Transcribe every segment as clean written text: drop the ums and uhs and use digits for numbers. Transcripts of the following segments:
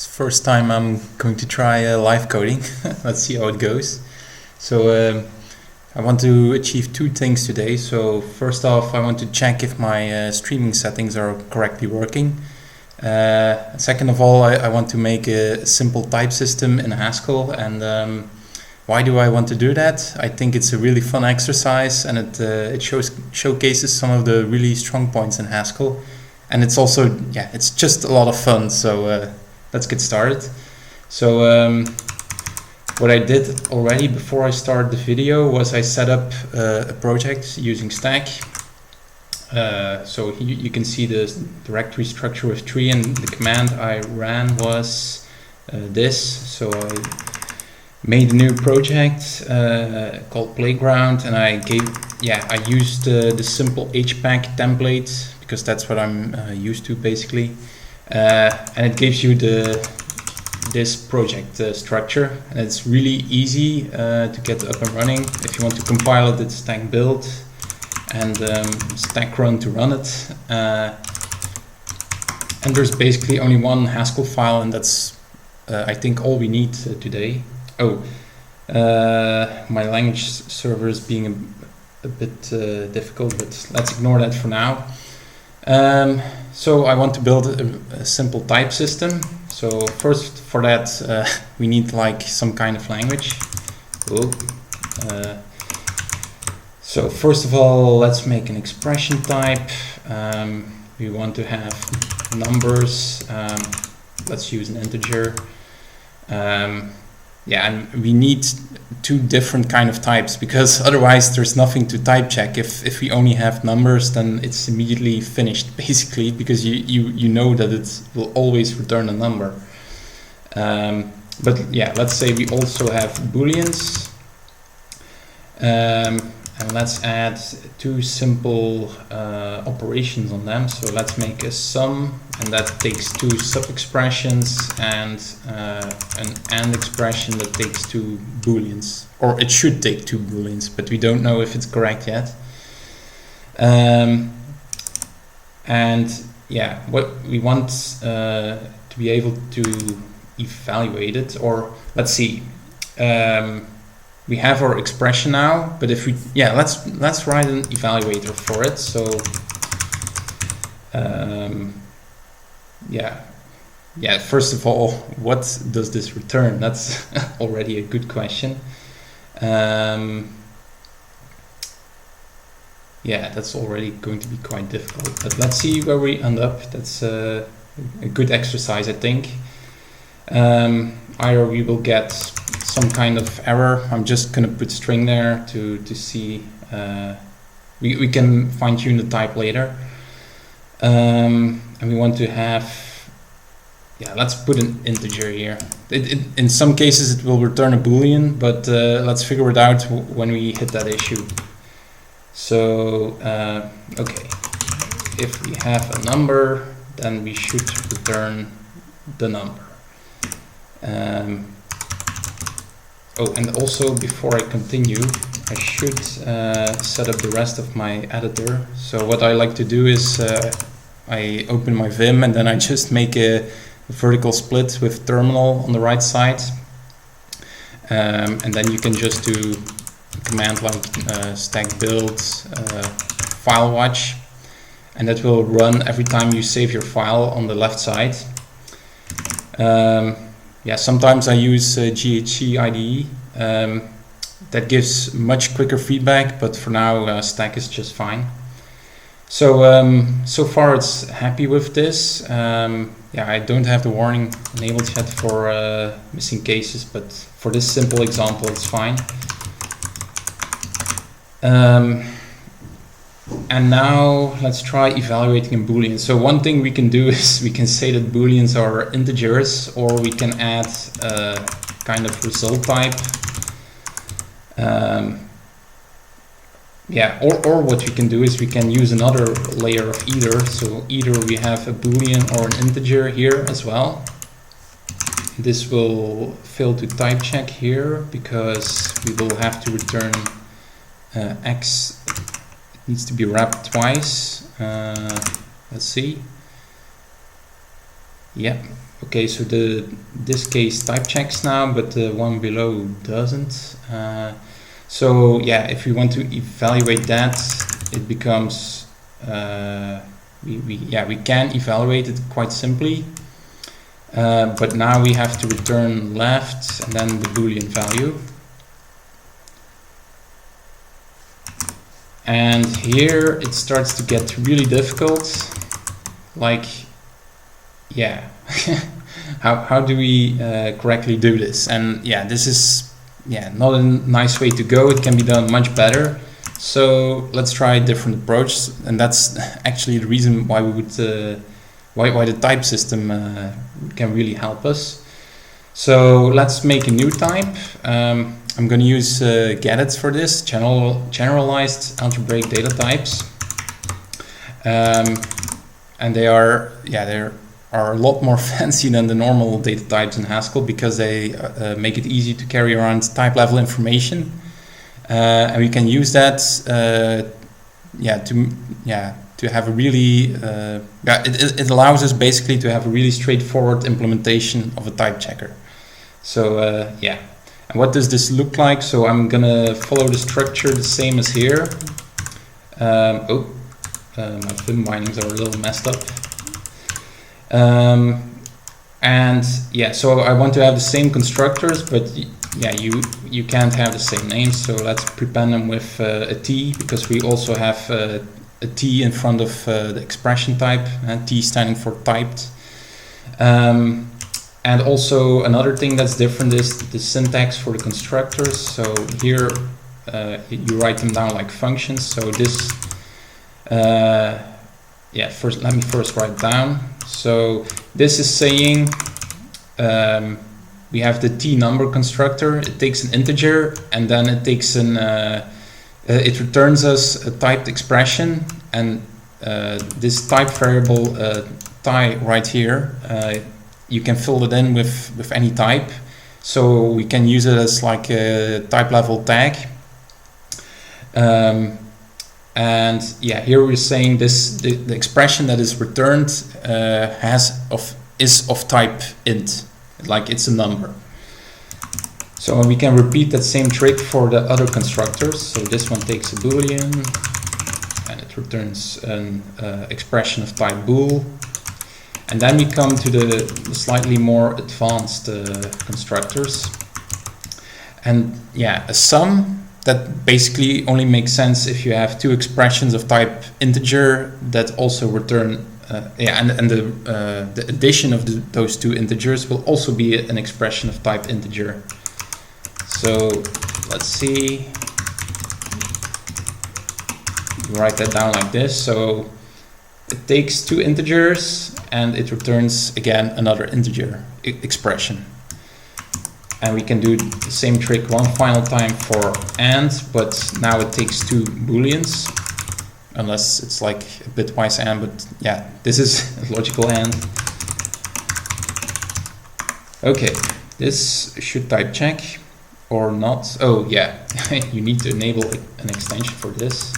It's the first time I'm going to try live coding. Let's see how it goes. So I want to achieve two things today. So first off, I want to check if my streaming settings are correctly working. Second of all, I want to make a simple type system in Haskell. And why do I want to do that? I think it's a really fun exercise, and it showcases some of the really strong points in Haskell. And it's also, it's just a lot of fun. So let's get started. So what I did already before I started the video was I set up a project using Stack. So you can see the directory structure with tree, and the command I ran was this. So I made a new project called Playground, and I used the simple HPAC template because that's what I'm used to basically, and it gives you this project structure, and it's really easy to get up and running. If you want to compile it, it's stack build and stack run to run it, and there's basically only one Haskell file, and that's I think all we need today. My language server is being a bit difficult, but let's ignore that for now. So I want to build a simple type system. So first, for that, we need like some kind of language. So first of all, let's make an expression type. We want to have numbers. Let's use an integer. And we need two different kind of types, because otherwise there's nothing to type check. If we only have numbers, then it's immediately finished basically, because you know that it will always return a number. Let's say we also have booleans, and let's add two simple operations on them. So let's make a sum, and that takes two sub-expressions, and an AND expression that takes two booleans, or it should take two booleans, but we don't know if it's correct yet. What we want to be able to evaluate it, or let's see. We have our expression now, but if we let's write an evaluator for it. So first of all, what does this return? That's already a good question. That's already going to be quite difficult, but let's see where we end up. That's a good exercise, I think. Either we will get some kind of error. I'm just going to put string there to see. We can fine tune the type later. And we want to have, let's put an integer here. In some cases it will return a boolean, but let's figure it out when we hit that issue. So, if we have a number, then we should return the number. And also, before I continue, I should set up the rest of my editor. So what I like to do is I open my Vim, and then I just make a vertical split with terminal on the right side. And then you can just do a command like stack build file watch, and that will run every time you save your file on the left side. Sometimes I use GHC IDE. That gives much quicker feedback, but for now Stack is just fine. So so far it's happy with this. I don't have the warning enabled yet for missing cases, but for this simple example it's fine. And now let's try evaluating a boolean. So one thing we can do is we can say that booleans are integers, or we can add a kind of result type. Or what we can do is we can use another layer of either. So either we have a boolean or an integer here as well. This will fail to type check here because we will have to return x. Needs to be wrapped twice. Let's see. Okay, so this case type checks now, but the one below doesn't. So yeah, if we want to evaluate that, it becomes we can evaluate it quite simply, but now we have to return left and then the Boolean value. And here it starts to get really difficult. Like, yeah, how do we correctly do this? And yeah, this is not a nice way to go. It can be done much better. So let's try a different approach, and that's actually the reason why we would why the type system can really help us. So let's make a new type. I'm going to use getIt for this, generalized algebraic data types, and they are a lot more fancy than the normal data types in Haskell because they make it easy to carry around type level information, and we can use that to have a really it allows us basically to have a really straightforward implementation of a type checker. So and what does this look like? So I'm gonna follow the structure the same as here. My Vim bindings are a little messed up. And yeah, so I want to have the same constructors, but yeah, you can't have the same names. So let's prepend them with a T, because we also have a T in front of the expression type, T standing for typed. And also another thing that's different is the syntax for the constructors. So here you write them down like functions. So this, let me first write down. So this is saying we have the T number constructor. It takes an integer and then it takes an it returns us a typed expression, and this type variable ty right here. You can fill it in with any type, so we can use it as like a type level tag. And yeah, here we're saying this the expression that is returned is of type int, like it's a number. So we can repeat that same trick for the other constructors. So this one takes a Boolean and it returns an expression of type bool. And then we come to the slightly more advanced constructors. And yeah, a sum, that basically only makes sense if you have two expressions of type integer that also return, and the addition of those two integers will also be an expression of type integer. So let's see, write that down like this. So it takes two integers and it returns again another integer expression. And we can do the same trick one final time for AND, but now it takes two booleans, unless it's like a bitwise AND, but yeah, this is a logical AND. Okay, this should type check or not. Oh yeah, you need to enable an extension for this.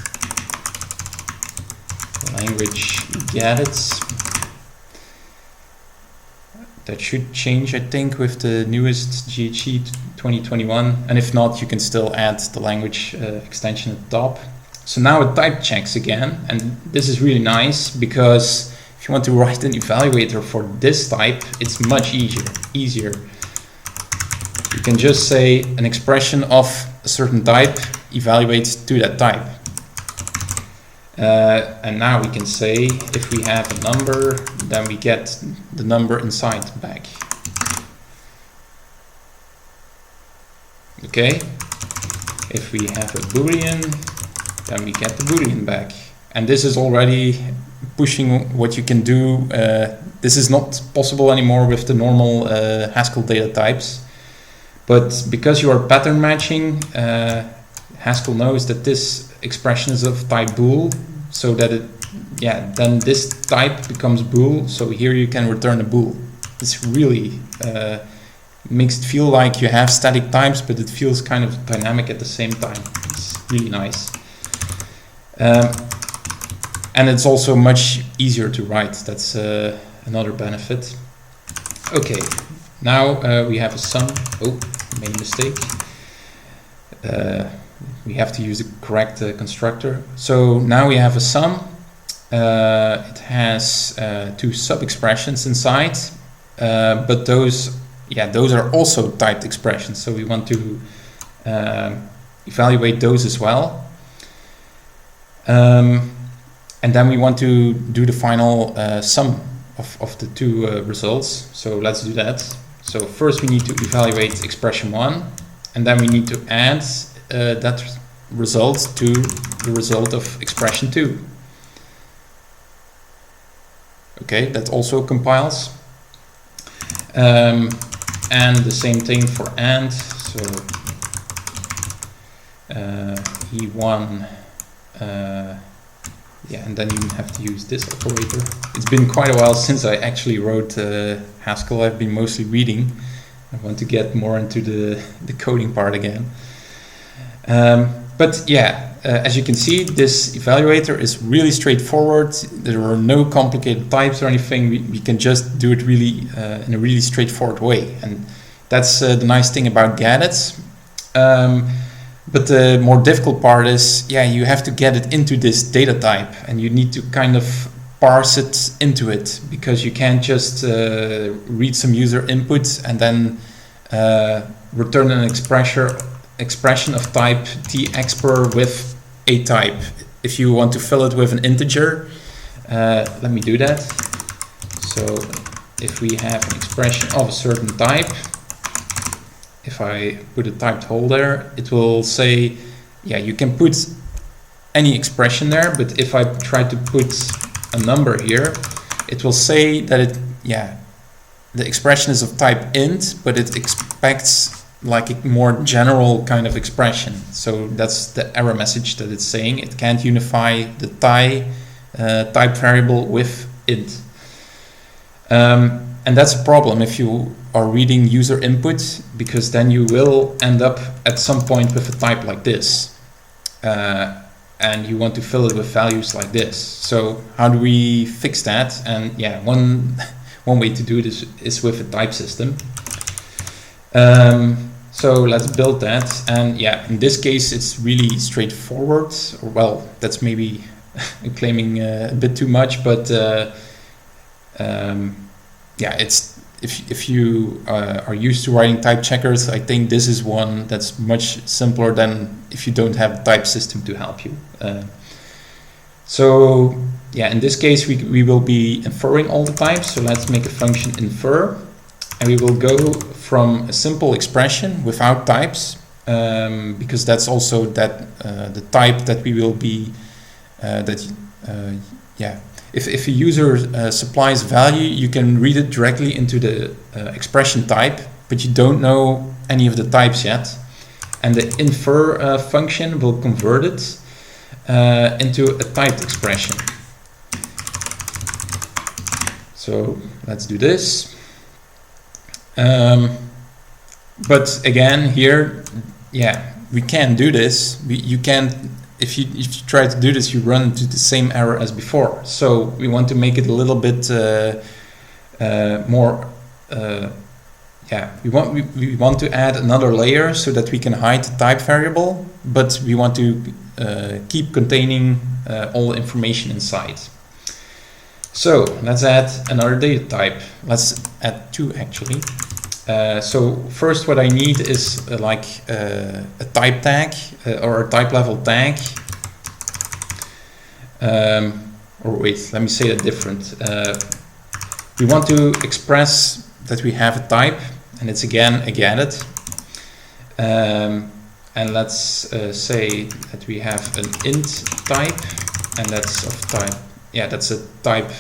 Language getIt. That should change, I think, with the newest GHE 2021, and if not, you can still add the language extension at the top. So now it type checks again, and this is really nice because if you want to write an evaluator for this type, it's much easier. You can just say an expression of a certain type evaluates to that type. And now we can say if we have a number, then we get the number inside back. Okay, if we have a Boolean, then we get the Boolean back. And this is already pushing what you can do. This is not possible anymore with the normal Haskell data types. But because you are pattern matching, Haskell knows that this expression is of type bool, so that then this type becomes bool. So here you can return a bool. It's really makes it feel like you have static types, but it feels kind of dynamic at the same time. It's really nice. And it's also much easier to write. That's another benefit. Okay, now we have a sum. Oh, made a mistake. We have to use the correct constructor. So now we have a sum. It has two sub-expressions inside, but those are also typed expressions. So we want to evaluate those as well. And then we want to do the final sum of the two results. So let's do that. So first we need to evaluate expression 1, and then we need to add that result to the result of expression 2. Okay, that also compiles. And the same thing for AND. So E1, and then you have to use this operator. It's been quite a while since I actually wrote Haskell. I've been mostly reading. I want to get more into the coding part again. But yeah, as you can see, this evaluator is really straightforward. There are no complicated types or anything. We can just do it really in a really straightforward way, and that's the nice thing about Gadgets. But the more difficult part is, you have to get it into this data type, and you need to kind of parse it into it, because you can't just read some user input and then return an expression of type texpr with a type. If you want to fill it with an integer, let me do that. So if we have an expression of a certain type, if I put a typed hole there, it will say, you can put any expression there, but if I try to put a number here, it will say that the expression is of type int, but it expects like a more general kind of expression. So that's the error message that it's saying. It can't unify the type variable with int. And that's a problem if you are reading user input, because then you will end up at some point with a type like this. And you want to fill it with values like this. So how do we fix that? And one way to do this is with a type system. So let's build that, and in this case it's really straightforward. Well, that's maybe claiming a bit too much, but it's if you are used to writing type checkers, I think this is one that's much simpler than if you don't have a type system to help you. So in this case we will be inferring all the types. So let's make a function infer, and we will go from a simple expression without types, because that's also the type that we will be If a user supplies value, you can read it directly into the expression type, but you don't know any of the types yet. And the infer function will convert it into a typed expression. So let's do this. But again, here, we can't do this. You can't. If you try to do this, you run into the same error as before. So we want to make it a little bit more. We want to add another layer so that we can hide the type variable, but we want to keep containing all the information inside. So let's add another data type. Let's add two actually. So first what I need is a type tag or a type level tag. Or wait, let me say that different. We want to express that we have a type, and it's again a Gadget. And let's say that we have an int type, and that's of type. That's a type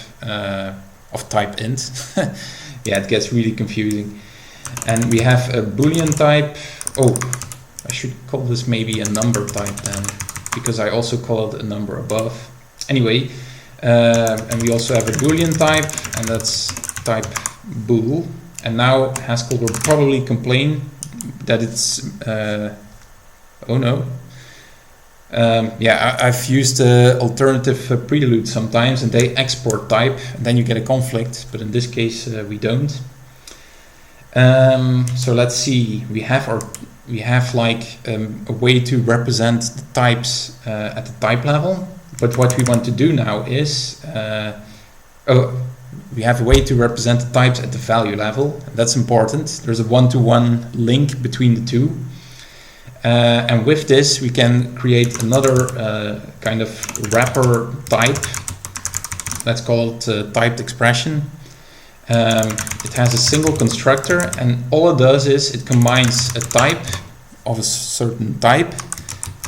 of type int. It gets really confusing. And we have a Boolean type. Oh, I should call this maybe a number type then, because I also call it a number above. Anyway, and we also have a Boolean type, and that's type bool. And now Haskell will probably complain that it's oh no. I've used alternative prelude sometimes, and they export type, and then you get a conflict. But in this case, we don't. So let's see. We have like a way to represent the types at the type level. But what we want to do now is we have a way to represent the types at the value level. That's important. There's a one-to-one link between the two. And with this, we can create another kind of wrapper type. Let's call it typed expression. It has a single constructor, and all it does is it combines a type of a certain type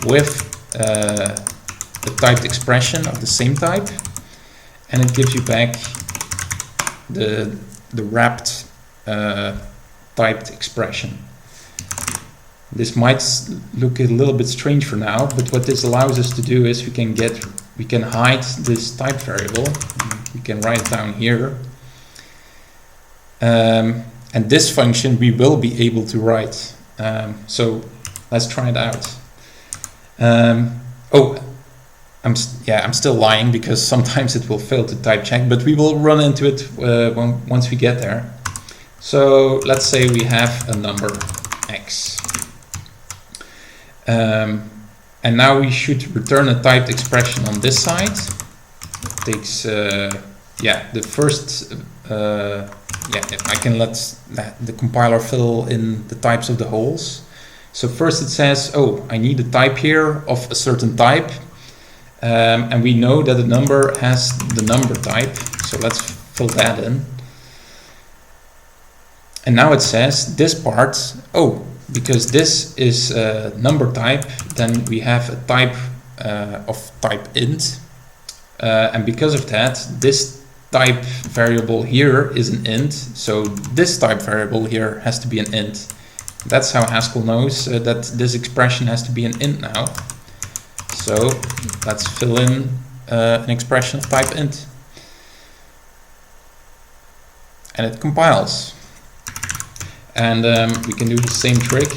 with the typed expression of the same type, and it gives you back the wrapped typed expression. This might look a little bit strange for now, but what this allows us to do is we can hide this type variable. We can write it down here. And this function we will be able to write. So let's try it out. I'm still lying because sometimes it will fail to type check, but we will run into it once we get there. So let's say we have a number x. And now we should return a typed expression on this side. It takes the first I can let the compiler fill in the types of the holes. So first it says, oh, I need a type here of a certain type, and we know that the number has the number type, so let's fill that in. And now it says this part, oh, because this is a number type, then we have a type of type int, and because of that, this type variable here is an int, so this type variable here has to be an int. That's how Haskell knows that this expression has to be an int now. So let's fill in an expression of type int. And it compiles. And we can do the same trick.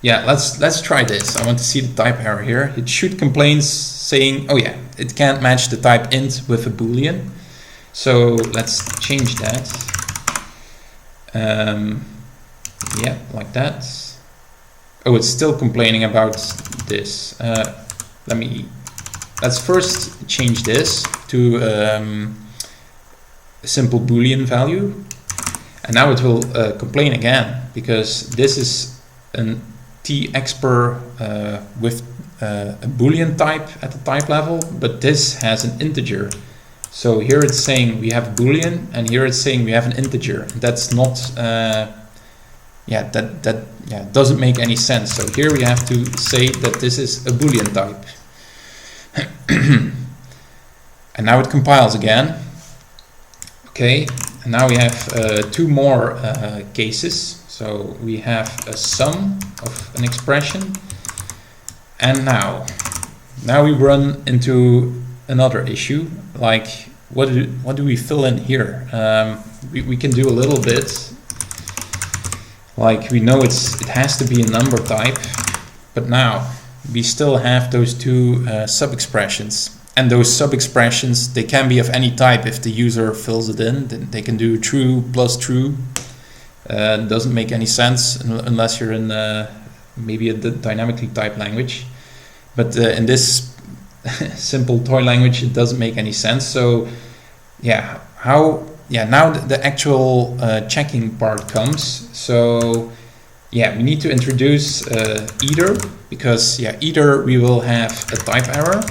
Let's try this. I want to see the type error here. It should complain saying, oh yeah, it can't match the type int with a boolean. So let's change that. Like that. Oh, it's still complaining about this. Let's first change this to a simple boolean value. And now it will complain again because this is an texpr with a boolean type at the type level, but this has an integer. So here it's saying we have a boolean, and here it's saying we have an integer. That's not doesn't make any sense. So here we have to say that this is a boolean type. And now it compiles again. Okay, and now we have two more cases. So we have a sum of an expression, and now we run into another issue. Like, what do we fill in here? We can do a little bit. Like, we know it has to be a number type, but now we still have those two sub-expressions. And those sub-expressions, they can be of any type if the user fills it in. Then they can do true plus true. Doesn't make any sense unless you're in maybe a dynamically typed language. But in this simple toy language, it doesn't make any sense. So now the actual checking part comes. So we need to introduce either, because either we will have a type error,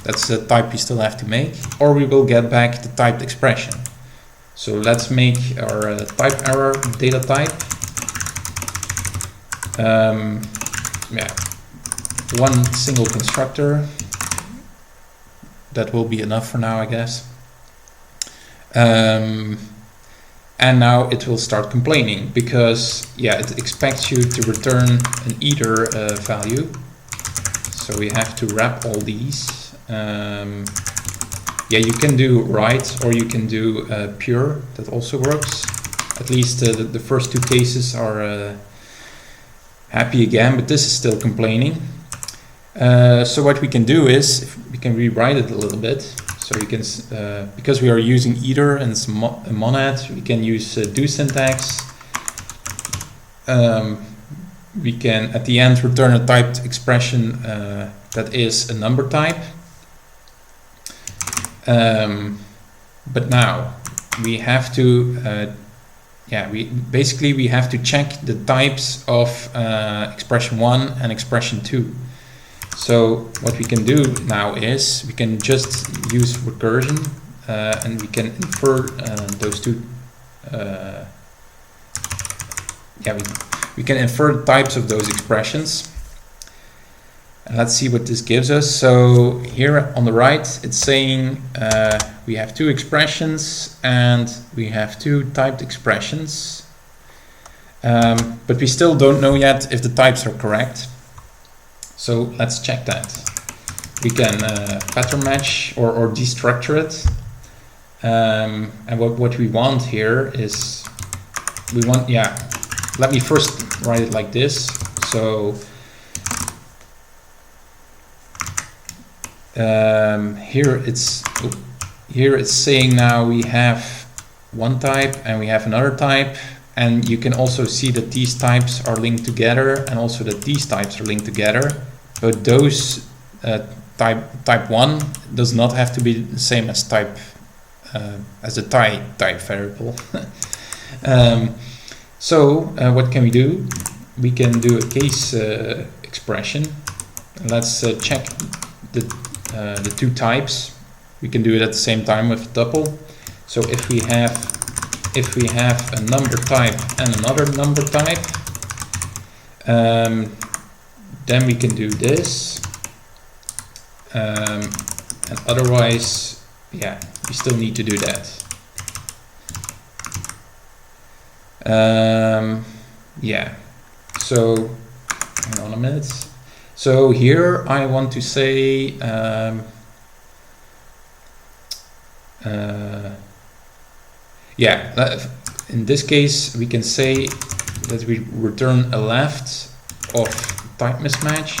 that's the type we still have to make, or we will get back the typed expression. So let's make our type error data type. One single constructor. That will be enough for now, I guess. And now it will start complaining because it expects you to return an either value. So we have to wrap all these. You can do write, or you can do pure. That also works. At least the first two cases are happy again, but this is still complaining. So what we can do is we can rewrite it a little bit. So you can, because we are using either and it's a monad, we can use do syntax. We can at the end return a typed expression that is a number type. But now we have to, we have to check the types of expression 1 and expression 2. So what we can do now is we can just use recursion and we can infer those two. We can infer the types of those expressions. And let's see what this gives us. So here on the right, it's saying we have two expressions and we have two typed expressions. But we still don't know yet if the types are correct. So let's check that. We can pattern match or destructure it. And what we want here is, we want, let me first write it like this. So here it's saying now we have one type and we have another type, and you can also see that these types are linked together and also that these types are linked together, but those type 1 does not have to be the same as type as a type variable. So what can we do? We can do a case expression. Let's check the two types. We can do it at the same time with a tuple. So if we have a number type and another number type, then we can do this. And otherwise, we still need to do that. So hang on a minute. So here I want to say in this case we can say that we return a left of type mismatch.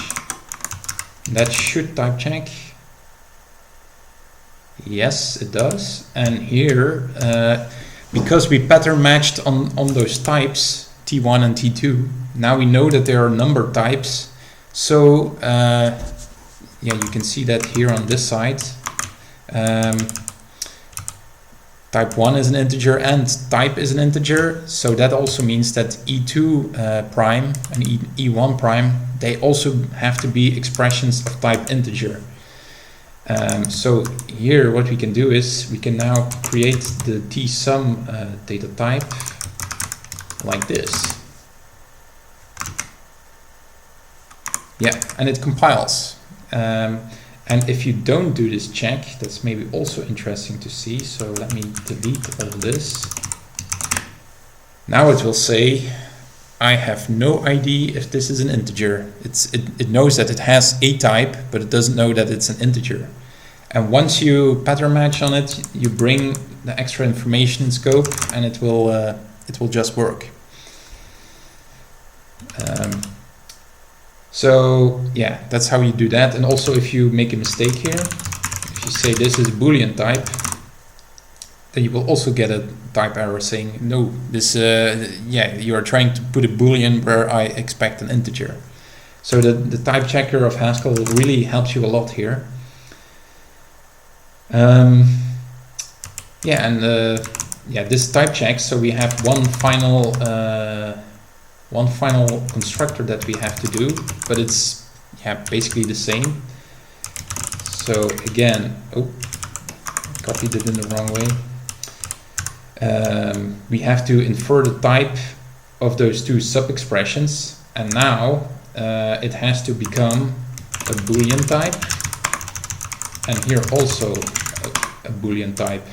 That should type check. Yes, it does. And here because we pattern matched on those types T1 and T2, now we know that there are number types. So you can see that here on this side. Type 1 is an integer and type is an integer, so that also means that E2 prime and E1 prime, they also have to be expressions of type integer. So here what we can do is we can now create the tsum data type like this. And it compiles. And if you don't do this check, that's maybe also interesting to see. So let me delete all this. Now it will say, I have no idea if this is an integer. It knows that it has a type, but it doesn't know that it's an integer. And once you pattern match on it, you bring the extra information in scope, and it will just work. So that's how you do that. And also if you make a mistake here, if you say this is a Boolean type, then you will also get a type error saying, no, this, you are trying to put a Boolean where I expect an integer. So the type checker of Haskell really helps you a lot here. This type check, so we have one final constructor that we have to do, but it's basically the same. So again, copied it in the wrong way. We have to infer the type of those two sub-expressions, and now it has to become a Boolean type, and here also a Boolean type,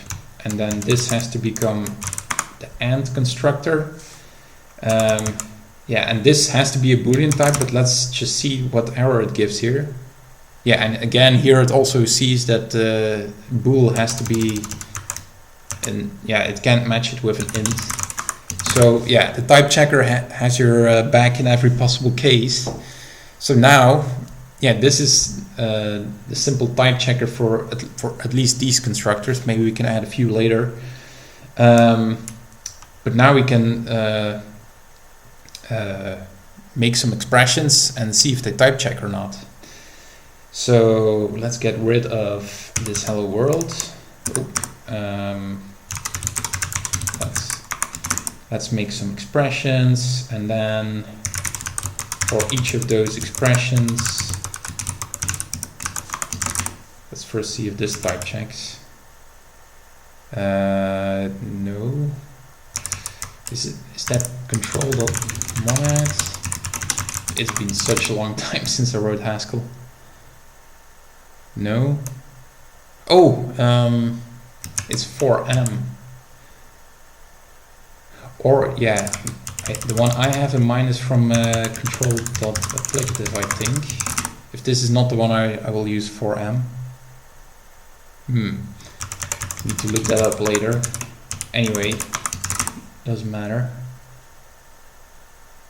and then this has to become the AND constructor. And this has to be a Boolean type, but let's just see what error it gives here. And again, here it also sees that bool has to be, it can't match it with an int. So the type checker has your back in every possible case. So now, this is the simple type checker for at least these constructors. Maybe we can add a few later. But now we can make some expressions and see if they type check or not. So let's get rid of this hello world. Let's make some expressions, and then for each of those expressions, let's first see if this type checks. No. Is that control.monad? It's been such a long time since I wrote Haskell. No. Oh, it's 4m. Or yeah, the one I have in mind is from control.applicative, I think. If this is not the one, I will use 4m. Need to look that up later. Anyway, doesn't matter.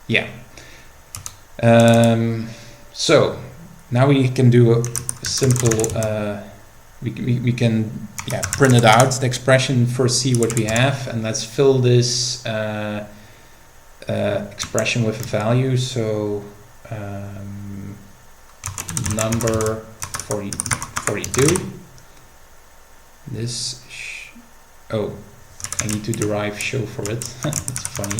Yeah. So now we can do a simple. We can print it out, the expression, first see what we have, and let's fill this expression with a value. So number 42. This. Oh, I need to derive show for it. That's funny.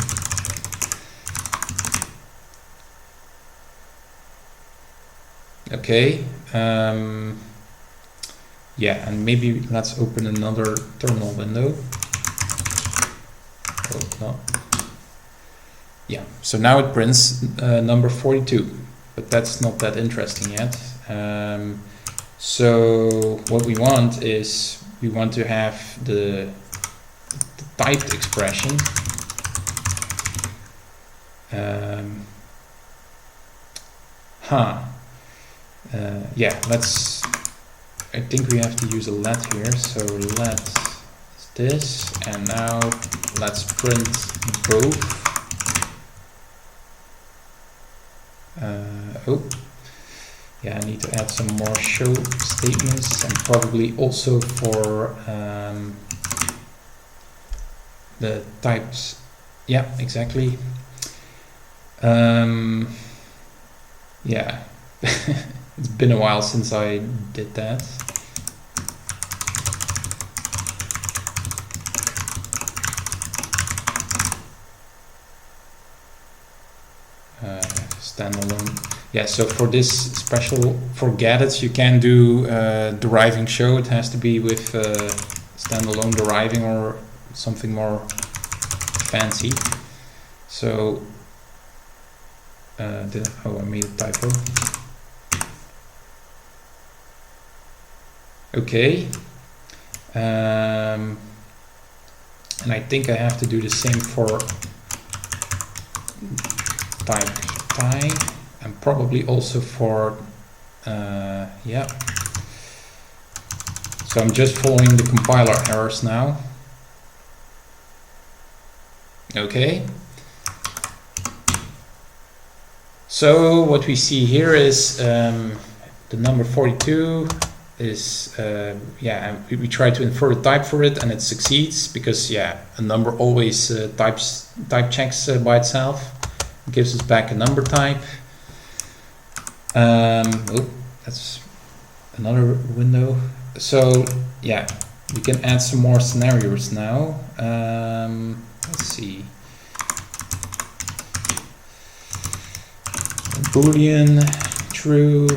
Okay. Yeah, and maybe let's open another terminal window. Oh, no. Yeah, so now it prints number 42, but that's not that interesting yet. So what we want is we want to have the typed expression. Yeah, let's. I think we have to use a let here, so let is this, and now let's print both. Oh, yeah, I need to add some more show statements, and probably also for the types. Yeah, exactly. Yeah. It's been a while since I did that. Standalone. Yeah, so for this special, for gaddits, you can do deriving show. It has to be with standalone deriving or something more fancy. So, I made a typo. Okay, and I think I have to do the same for type, and probably also for yeah. So I'm just following the compiler errors now. Okay. So what we see here is the number 42 is we try to infer a type for it, and it succeeds because a number always type checks by itself. It gives us back a number type. That's another window. So yeah, we can add some more scenarios now. Let's see. Boolean true.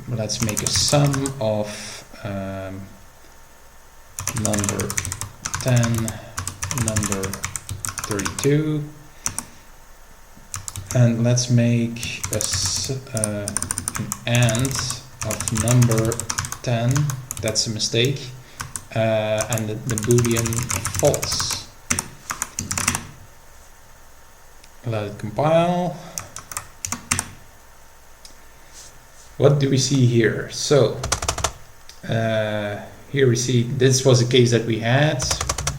Let's make a sum of number 10, number 32, and let's make an AND of number 10. That's a mistake, and the Boolean false. Let it compile. What do we see here? So here we see this was a case that we had.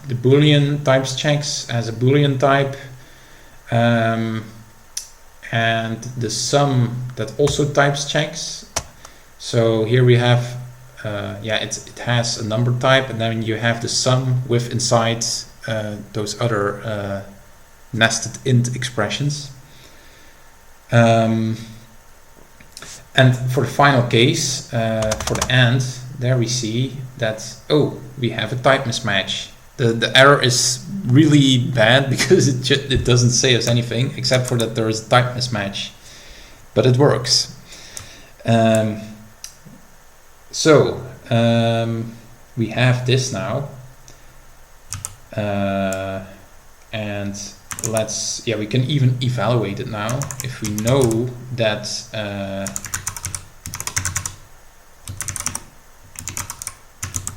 The Boolean types checks as a Boolean type, and the sum that also types checks So here we have, it has a number type, and then you have the sum with inside those other nested int expressions. And for the final case, for the AND, there we see that, oh, we have a type mismatch. The error is really bad because it doesn't say us anything except for that there is a type mismatch, but it works. We have this now, and we can even evaluate it now. If we know that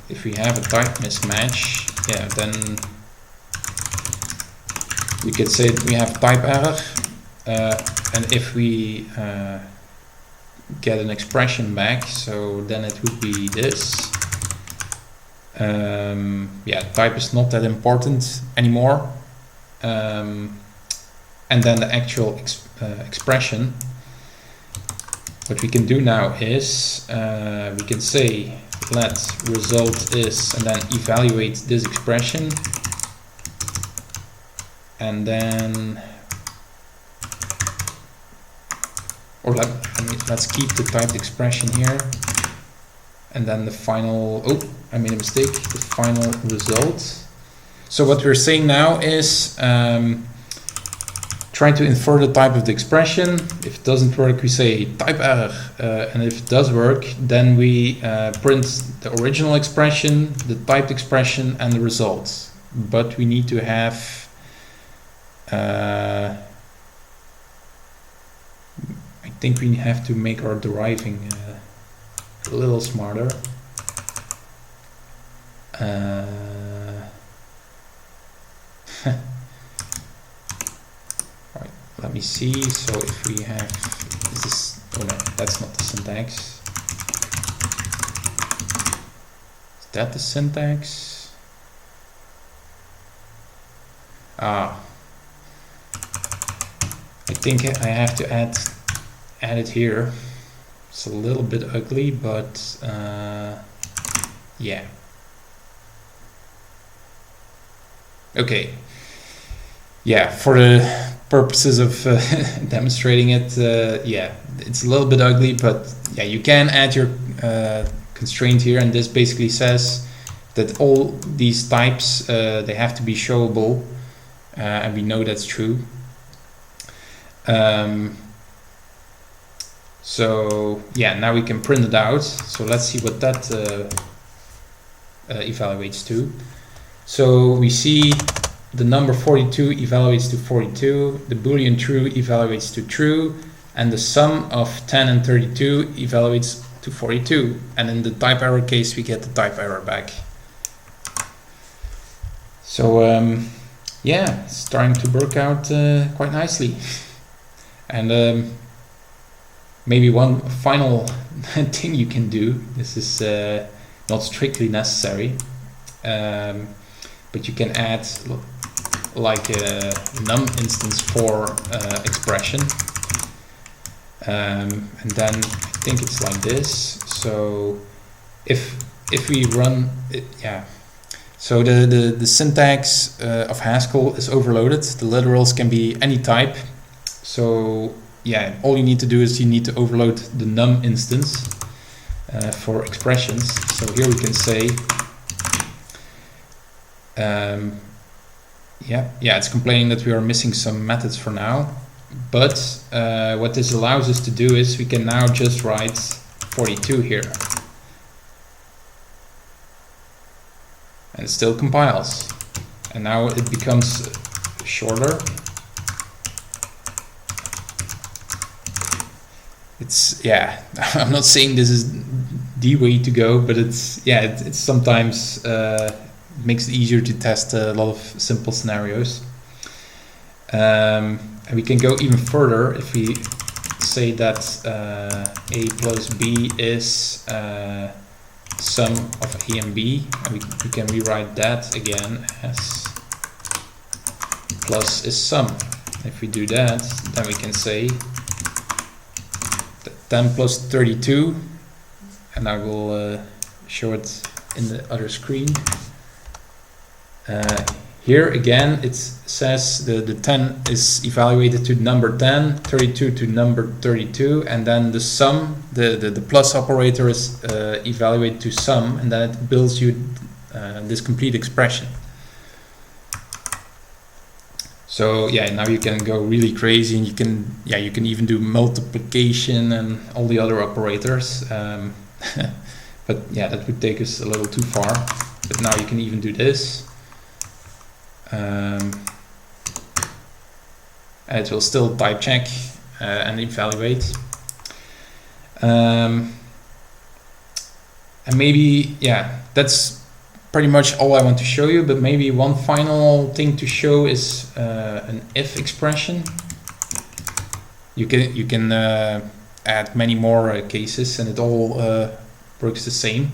if we have a type mismatch, then we could say that we have type error, and if we get an expression back, so then it would be this. Type is not that important anymore. And then the actual expression, what we can do now is we can say let result is, and then evaluate this expression, and then let's keep the typed expression here, and then the final, I made a mistake, the final result. So what we're saying now is trying to infer the type of the expression. If it doesn't work, we say type error, and if it does work, then we print the original expression, the typed expression, and the result. But we need to have I think we have to make our deriving a little smarter. Right, let me see. So if we have this, oh no, that's not the syntax. Is that the syntax? I think I have to add it here. It's a little bit ugly, but yeah. Okay. Yeah, for the purposes of demonstrating it, it's a little bit ugly, but yeah, you can add your constraint here, and this basically says that all these types they have to be showable, and we know that's true. So yeah, now we can print it out. So let's see what that evaluates to. So we see the number 42 evaluates to 42, the boolean true evaluates to true, and the sum of 10 and 32 evaluates to 42. And in the type error case, we get the type error back. So yeah, it's starting to work out quite nicely. And maybe one final thing you can do, this is not strictly necessary, but you can add like a num instance for expression, and then I think it's like this. So if we run it, so the syntax of Haskell is overloaded. The literals can be any type. So yeah, all you need to do is you need to overload the num instance for expressions. So here we can say it's complaining that we are missing some methods for now, but what this allows us to do is we can now just write 42 here, and it still compiles, and now it becomes shorter. It's, I'm not saying this is the way to go, but it's sometimes makes it easier to test a lot of simple scenarios. And we can go even further if we say that a plus b is sum of a and b, and we can rewrite that again as plus is sum. If we do that, then we can say 10 plus 32 and I will show it in the other screen. Here again it says the 10 is evaluated to number 10, 32 to number 32, and then the sum, the plus operator is evaluated to sum, and then it builds you this complete expression. So yeah, now you can go really crazy, and you can even do multiplication and all the other operators. But yeah, that would take us a little too far. But now you can even do this. And it will still type check and evaluate. And maybe, yeah, that's pretty much all I want to show you, but maybe one final thing to show is an if expression. You can add many more cases, and it all works the same.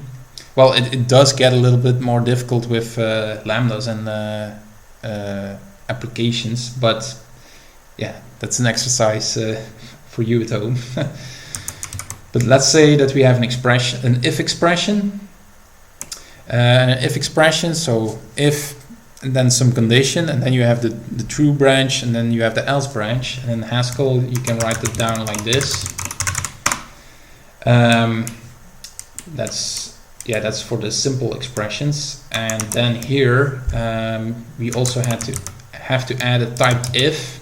Well, it does get a little bit more difficult with lambdas and applications, but yeah, that's an exercise for you at home. But let's say that we have an expression, an if expression. An if expression, so if and then some condition, and then you have the true branch, and then you have the else branch. And in Haskell you can write it down like this. That's for the simple expressions. And then here we also have to add a type if,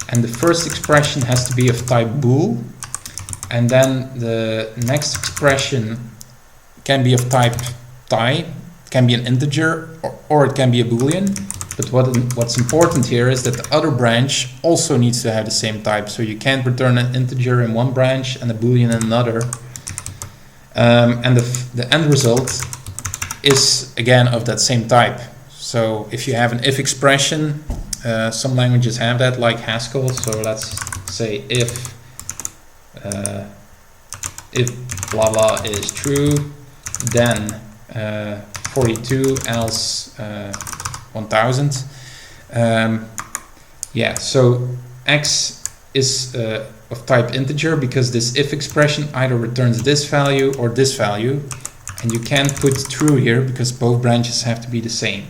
and the first expression has to be of type bool, and then the next expression can be of type it can be an integer or it can be a boolean. But what's important here is that the other branch also needs to have the same type, so you can't return an integer in one branch and a boolean in another. And the end result is again of that same type. So if you have an if expression, some languages have that, like Haskell. So let's say if blah blah is true, then 42 else 1000. Yeah, so x is of type integer because this if expression either returns this value or this value, and you can't put true here because both branches have to be the same.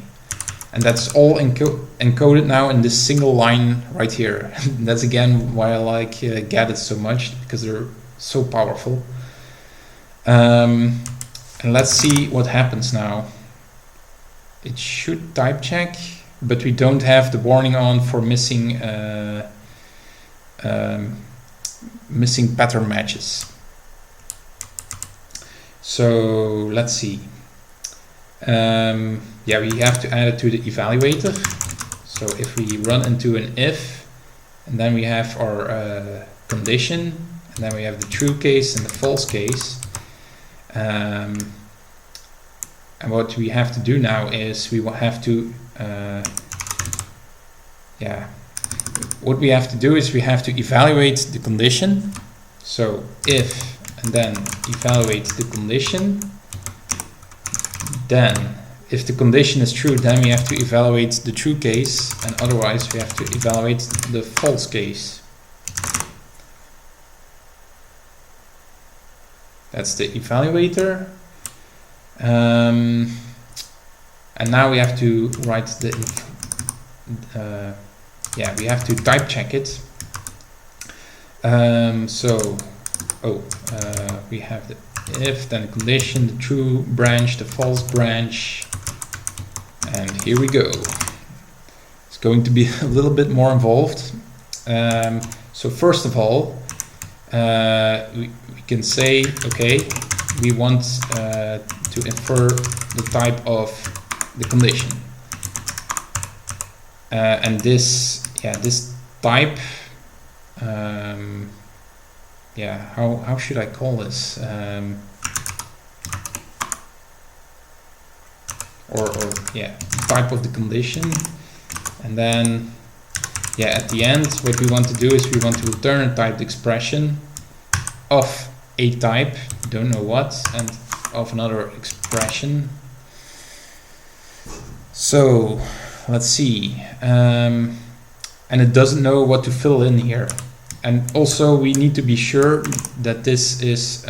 And that's all encoded now in this single line right here. That's again why I like get so much, because they're so powerful. And let's see what happens now. It should type check, but we don't have the warning on for missing missing pattern matches. So let's see. Yeah, we have to add it to the evaluator. So if we run into an if, and then we have our condition, and then we have the true case and the false case. And what we have to do now is we will have to what we have to do is we have to evaluate the condition. So if, and then evaluate the condition. Then if the condition is true, then we have to evaluate the true case, and otherwise we have to evaluate the false case. That's the evaluator. And now we have to write the we have to type check it. We have the if, then the condition, the true branch, the false branch, and here we go. It's going to be a little bit more involved. So first of all, we can say, okay, we want to infer the type of the condition, and this type, how should I call this? Type of the condition, and then at the end what we want to do is we want to return a typed expression of a type, don't know what, and of another expression. So let's see, and it doesn't know what to fill in here. And also we need to be sure that this is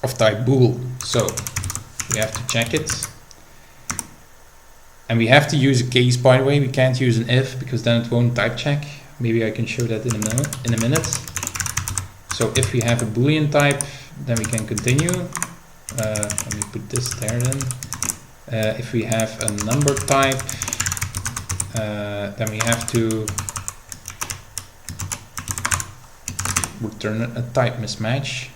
of type bool. So we have to check it. And we have to use a case, by the way. We can't use an if because then it won't type check. Maybe I can show that in a minute. So if we have a Boolean type, then we can continue. Let me put this there then. If we have a number type, then we have to return a type mismatch.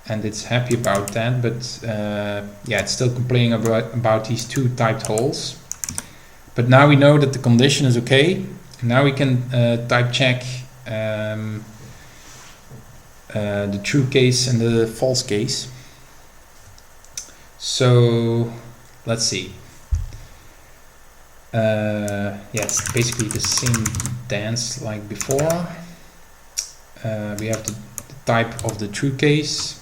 And it's happy about that, but yeah, it's still complaining about these two typed holes. But now we know that the condition is okay. Now we can type check the true case and the false case. So let's see. Yeah, it's basically the same dance like before. We have the type of the true case.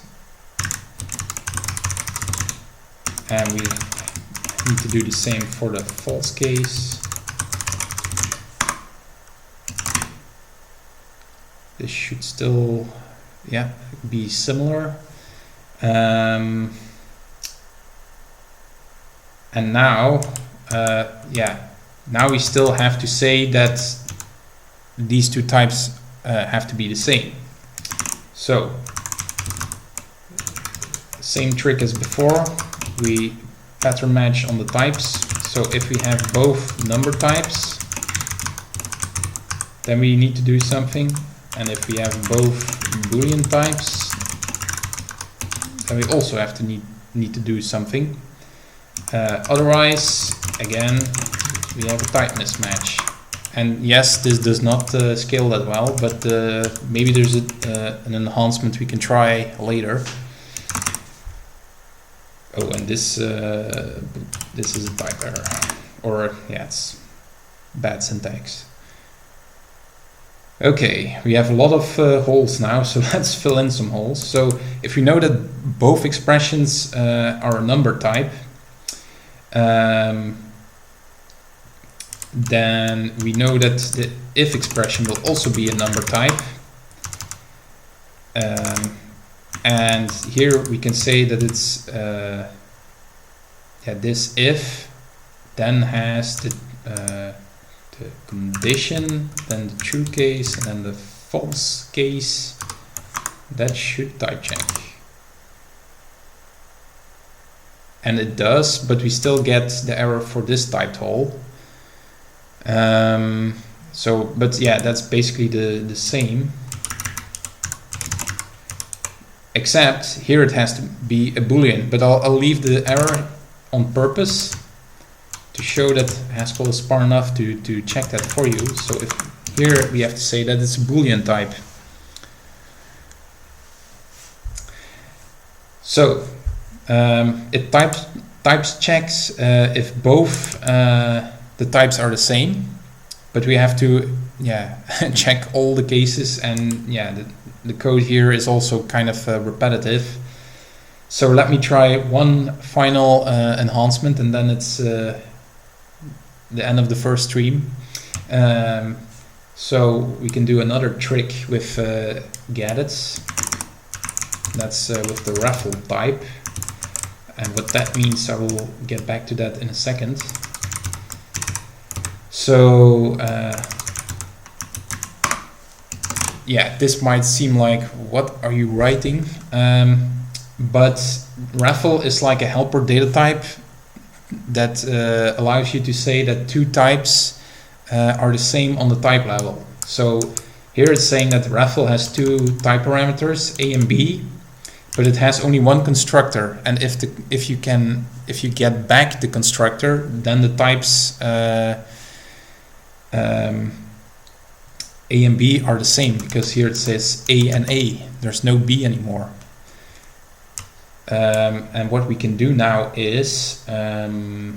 And we need to do the same for the false case. This should still, yeah, be similar. And now, yeah, now we still have to say that these two types have to be the same. So, same trick as before. We pattern match on the types. So if we have both number types, then we need to do something. And if we have both Boolean types, then we also have to need to do something. Otherwise, again, we have a type mismatch. And yes, this does not scale that well, but maybe there's an enhancement we can try later. Oh, and this is a type error, or yeah, it's bad syntax. Okay, we have a lot of holes now, so let's fill in some holes. So if we know that both expressions are a number type, then we know that the if expression will also be a number type. And here we can say that it's yeah, this if then has the condition, then the true case, and then the false case. That should type check. And it does, but we still get the error for this typed hole. So, but yeah, that's basically the same. Except here it has to be a Boolean, but I'll leave the error on purpose to show that Haskell is smart enough to check that for you. So if here we have to say that it's a Boolean type. So it types checks if both the types are the same, but we have to check all the cases, and yeah, the code here is also kind of repetitive. So let me try one final enhancement, and then it's the end of the first stream. So we can do another trick with gadgets. That's with the raffle type, and what that means I will get back to that in a second. So yeah, this might seem like, what are you writing? But raffle is like a helper data type that allows you to say that two types are the same on the type level. So here it's saying that raffle has two type parameters, A and B, but it has only one constructor. And if you get back the constructor, then the types A and B are the same, because here it says A and A. There's no B anymore. And what we can do now is now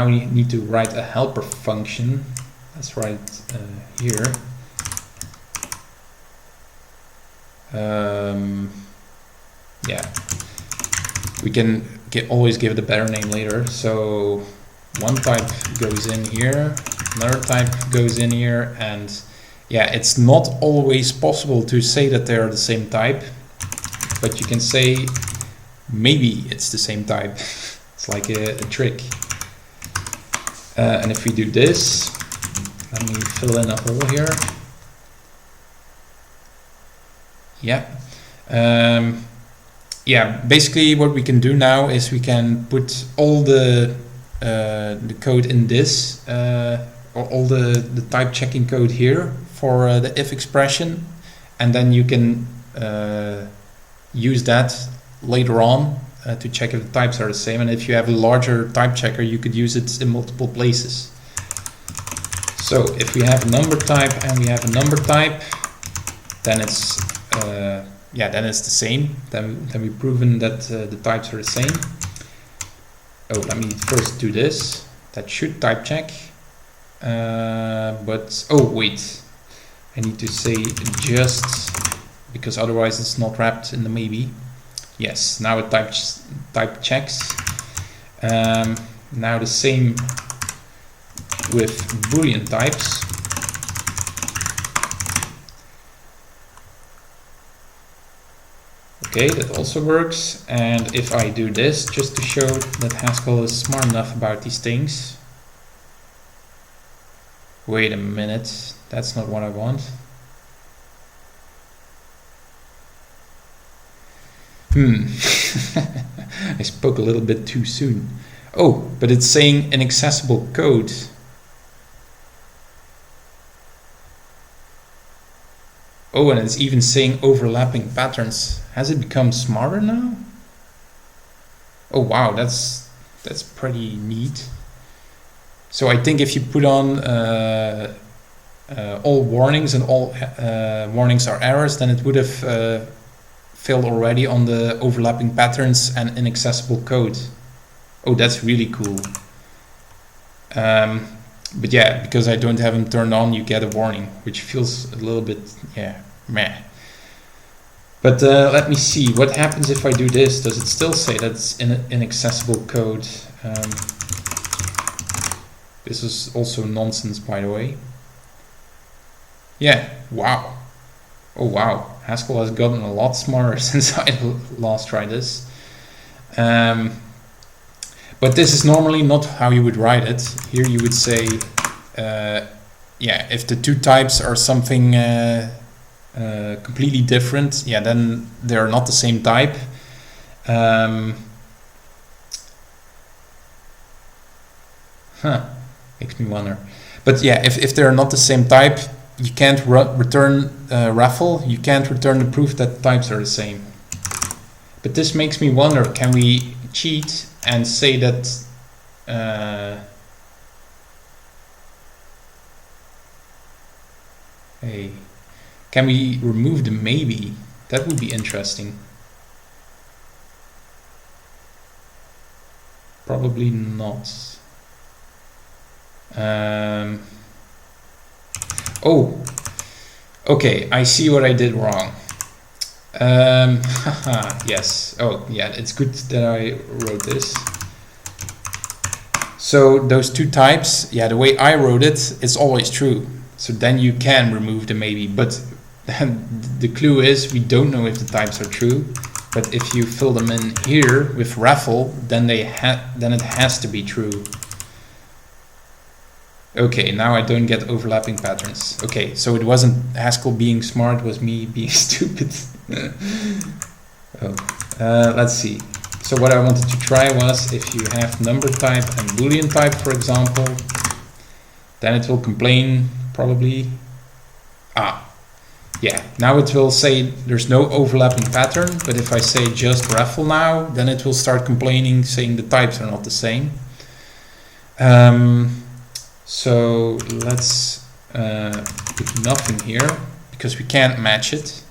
we need to write a helper function. Let's write here. Yeah, we can always give it a better name later. So one type goes in here, another type goes in here, and yeah, it's not always possible to say that they are the same type, but you can say maybe it's the same type. It's like a trick. And if we do this, let me fill in a hole here. Yeah. Yeah, basically what we can do now is we can put all the code in this, or all the type checking code here for the if expression, and then you can use that later on to check if the types are the same. And if you have a larger type checker, you could use it in multiple places. So if we have a number type and we have a number type, then it's yeah, then it's the same. Then we've proven that the types are the same. Oh, let me first do this. That should type check. But oh wait, I need to say just, because otherwise it's not wrapped in the maybe. Yes, now it type checks. Now the same with Boolean types. Okay, that also works. And if I do this, just to show that Haskell is smart enough about these things. Wait a minute, that's not what I want. I spoke a little bit too soon. Oh, but it's saying inaccessible code. Oh, and it's even saying overlapping patterns. Has it become smarter now? Oh wow, that's pretty neat. So I think if you put on all warnings and all warnings are errors, then it would have failed already on the overlapping patterns and inaccessible code. Oh, that's really cool. But yeah, because I don't have them turned on, you get a warning, which feels a little bit, yeah, meh. But let me see, what happens if I do this? Does it still say that it's inaccessible code? This is also nonsense, by the way. Yeah, wow. Oh wow, Haskell has gotten a lot smarter since I last tried this. But this is normally not how you would write it. Here you would say, yeah, if the two types are something completely different, yeah, then they're not the same type. Makes me wonder. But yeah, if they're not the same type, you can't return raffle. You can't return the proof that types are the same. But this makes me wonder, can we cheat and say that hey, can we remove the maybe? That would be interesting. Probably not. Oh, okay, I see what I did wrong. Yes. Oh, yeah, it's good that I wrote this. So those two types, yeah, the way I wrote it, it's always true. So then you can remove the maybe, but the clue is we don't know if the types are true. But if you fill them in here with raffle, then then it has to be true. Okay, now I don't get overlapping patterns. Okay, so it wasn't Haskell being smart, it was me being stupid. Let's see. So what I wanted to try was, if you have number type and Boolean type, for example, then it will complain probably. Yeah, now it will say there's no overlapping pattern, but if I say just raffle now, then it will start complaining, saying the types are not the same. So let's put nothing here, because we can't match it.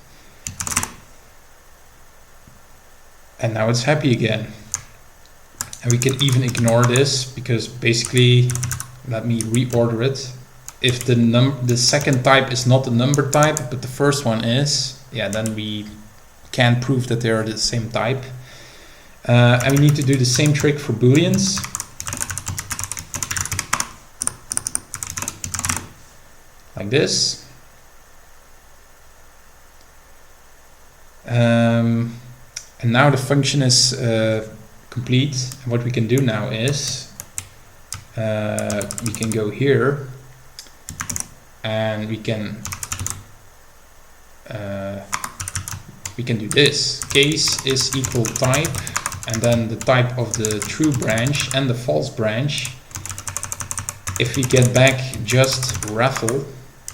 And now it's happy again. And we can even ignore this, because basically, let me reorder it. If the second type is not the number type, but the first one is, yeah, then we can prove that they are the same type. And we need to do the same trick for Booleans. Like this. And now the function is complete. And what we can do now is we can go here and we can do this. Case is equal type, and then the type of the true branch and the false branch. If we get back just raffle,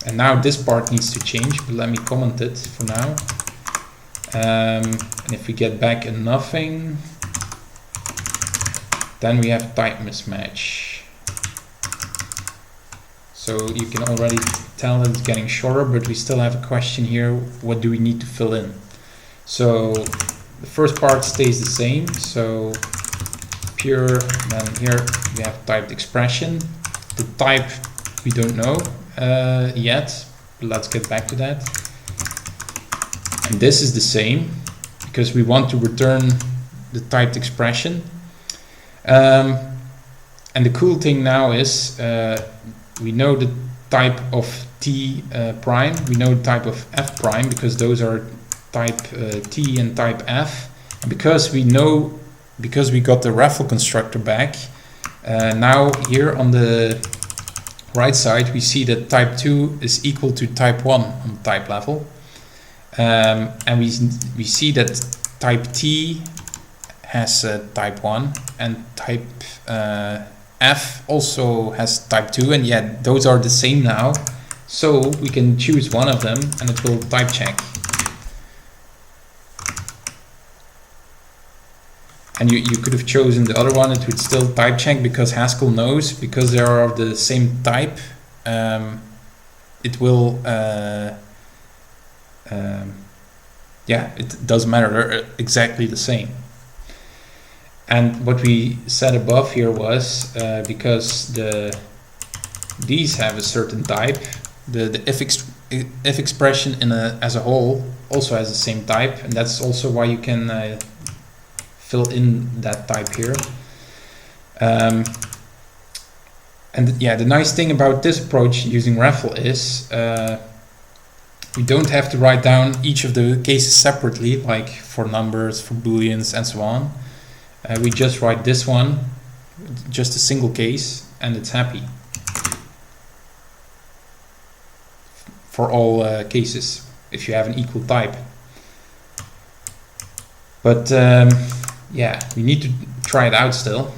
and now this part needs to change, but let me comment it for now. And if we get back a nothing, then we have type mismatch. So you can already tell that it's getting shorter, but we still have a question here. What do we need to fill in? So the first part stays the same. So pure, then here we have typed expression. The type we don't know yet, but let's get back to that. And this is the same because we want to return the typed expression. And the cool thing now is we know the type of T prime, we know the type of F prime because those are type T and type F. And because we got the raffle constructor back, now here on the right side we see that type 2 is equal to type 1 on the type level. And we see that type T has type 1 and type F also has type 2, and yet those are the same now. So we can choose one of them and it will type check. And you could have chosen the other one, it would still type check because Haskell knows, because they are of the same type, it will, yeah, it doesn't matter, they're exactly the same. And what we said above here was, because these have a certain type, the if expression as a whole also has the same type, and that's also why you can fill in that type here. And yeah, the nice thing about this approach using raffle is we don't have to write down each of the cases separately, like for numbers, for booleans, and so on. We just write this one, just a single case, and it's happy for all cases if you have an equal type. But yeah, we need to try it out still.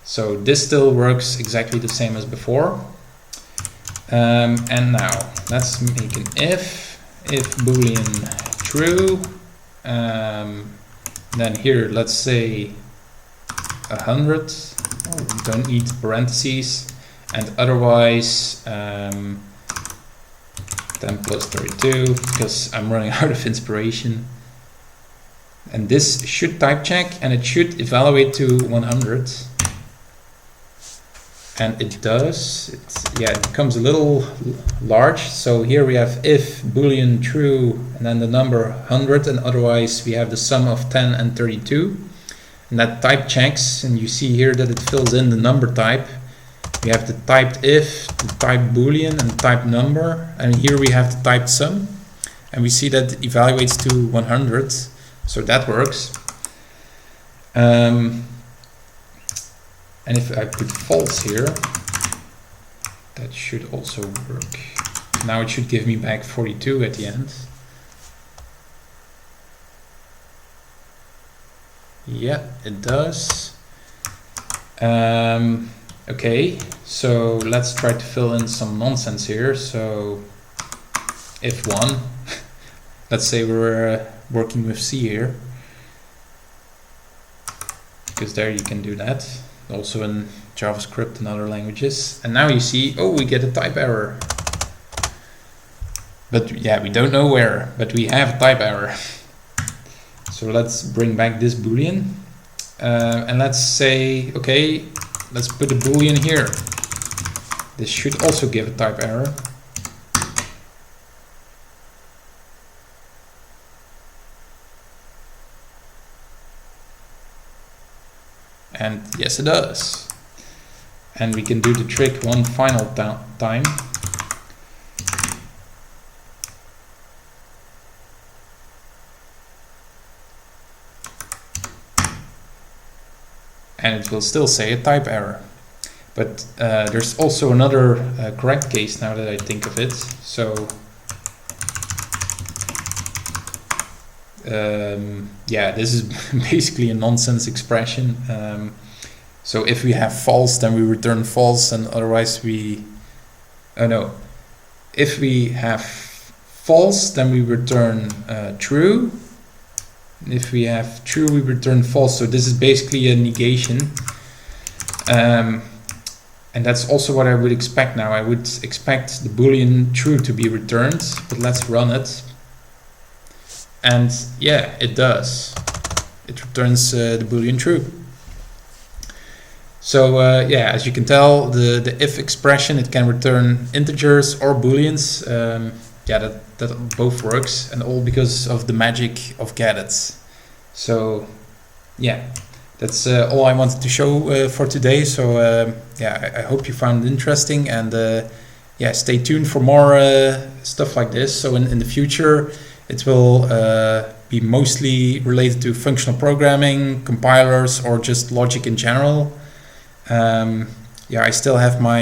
So this still works exactly the same as before. And now let's make an if boolean true. Then here let's say 100. We don't need parentheses, and otherwise 10 plus 32 because I'm running out of inspiration. And this should type check and it should evaluate to 100. And it does. It becomes a little large. So here we have if boolean true and then the number 100, and otherwise we have the sum of 10 and 32. And that type checks, and you see here that it fills in the number type. We have the typed if, the typed boolean, and the typed number, and here we have the typed sum, and we see that it evaluates to 100. So that works. And if I put false here, that should also work. Now it should give me back 42 at the end. Yeah, it does. Okay, so let's try to fill in some nonsense here. So if 1, let's say we're working with C here, because there you can do that, also in JavaScript and other languages. And now you see, oh, we get a type error. But yeah, we don't know where, but we have a type error. So let's bring back this boolean, and let's say, okay, let's put a boolean here. This should also give a type error. And yes, it does. And we can do the trick one final time. and it will still say a type error. But there's also another correct case now that I think of it. So yeah, this is basically a nonsense expression. So if we have false, then we return false, and otherwise we, oh no, if we have false, then we return true. And if we have true, we return false. So this is basically a negation. And that's also what I would expect now. I would expect the Boolean true to be returned, but let's run it. And yeah, it does. It returns the Boolean true. So yeah, as you can tell, the if expression, it can return integers or booleans. Yeah, that both works, and all because of the magic of getIt. So yeah, that's all I wanted to show for today. So yeah, I hope you found it interesting, and yeah, stay tuned for more stuff like this. So in the future, it will be mostly related to functional programming, compilers, or just logic in general. Yeah, I still have my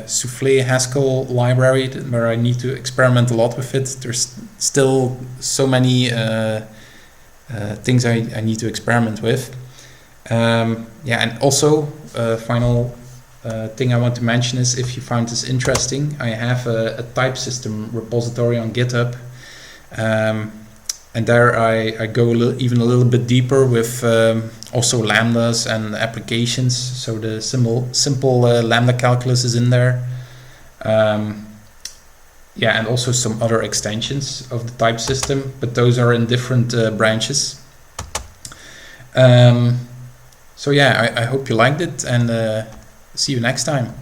Souffle Haskell library where I need to experiment a lot with it. There's still so many things I need to experiment with. Yeah, and also final thing I want to mention is, if you found this interesting, I have a typesystem repository on GitHub. And there I go even a little bit deeper with also lambdas and applications. So the simple lambda calculus is in there. Yeah, and also some other extensions of the type system, but those are in different branches. So yeah, I hope you liked it, and see you next time.